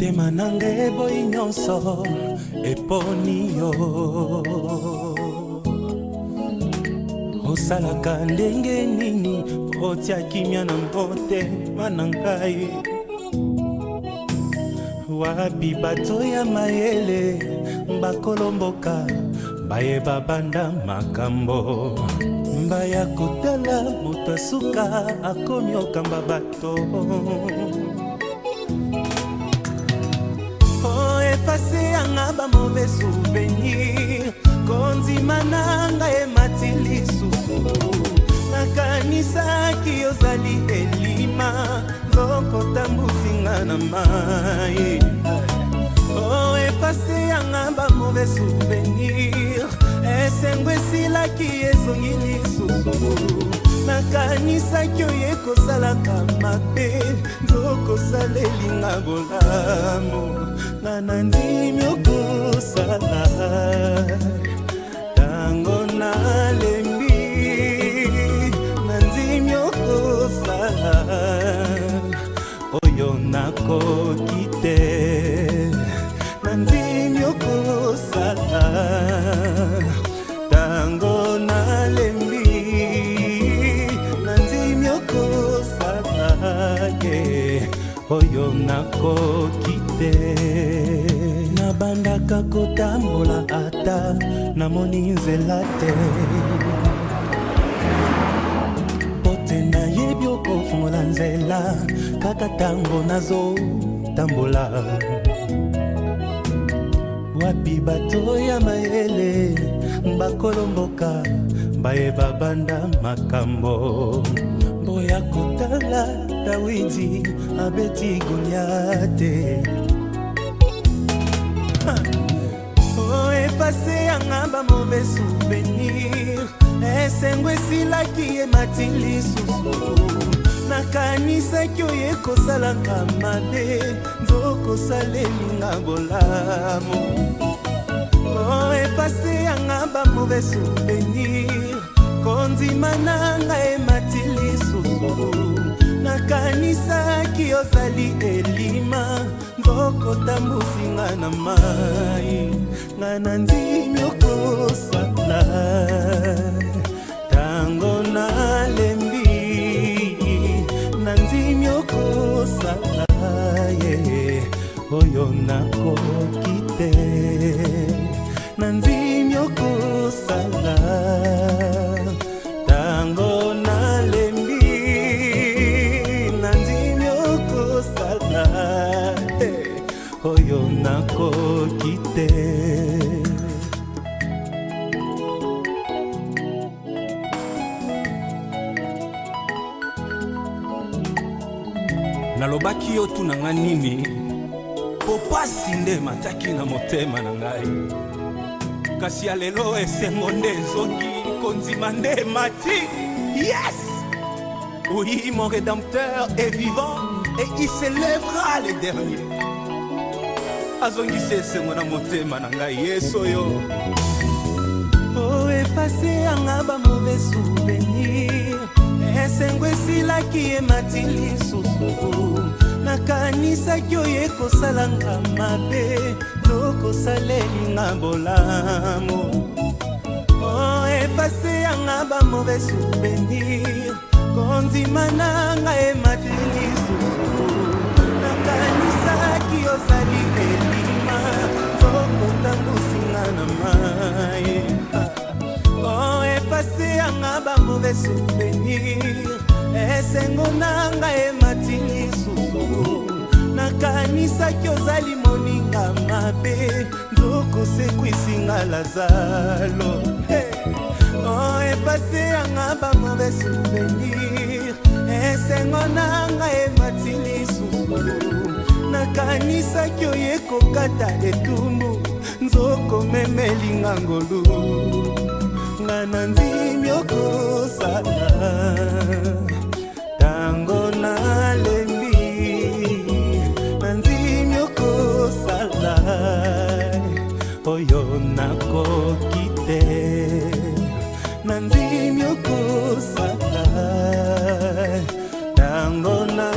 Motema nange boyi nyonso eponi yo osalaka ndenge nini otia kimia na motema na ngai wapi bato ya mayele bakolomboka bayeba banda makambo mbaya kotala moto asuka akomi okamba bato Efase yanga ba mauvais souvenir konzima nanga ematili susu nakanisa ki ozali elima zoko tambusinga na mai efase yanga ba mauvais souvenir esengwe sila ki ezongi lisusu nakanisa ki oye kosalaka mabe zoko salelinga bolamu Nana ndimi okosala tango nalembi nandimi okosala oyo nakoki te nandimi okosala tango nalembi nandimi okosala oyo nakoki te nabandaka kotambola ata namoni nzela te pote nayebi okofungola nzela kaka tango nazotambola wapi bato ya mayele bakolomboka bayeba banda makambo boya kotala Dawidi abeti Goliate efase yanga ba mauvais souvenir esengwe sila ki ematili susu nakanisa ki oye kosalanga mabe nzoko salelinga bolamu efase yanga ba mauvais souvenir konzima nanga ematili susu nakanisa ki ozali elima nzoko tambusinga na mai ngana ndimi okosala tango nalembi nandimi okosala oyo nakoki te nandimi okosala tango nalembi nandimi okosala oyo nakoki te nalobaki yo tunanga nini po pasi nde mataki na motema na ngai kasi ya lelo esengo nde ezongi konzima nde mati yes oui mon rédempteur est vivant et il s'élèvera le dernier azongisi esengo na motema na ngai yesu oyo efase yanga ba mauvais souvenir esengo esilaki ematili susu nakanisaki oye kosalanga mabe zokosalelinga bolamu efase yanga ba mauvais souvenir konzima nanga ematili susu nakanisaki ozali elima zokotambusinga na mai efase yanga ba mauvais souvenir esengo nanga ematili susu nakanisaki ozali moninga mabe nzokosekwisinga lazalo efase yanga ba mauvais souvenir esengo nanga ematili susu nakanisaki oye kokata etumbu nzoko memelinga ngolu ngana ndimi oko noki te nandimi okosaka ntango na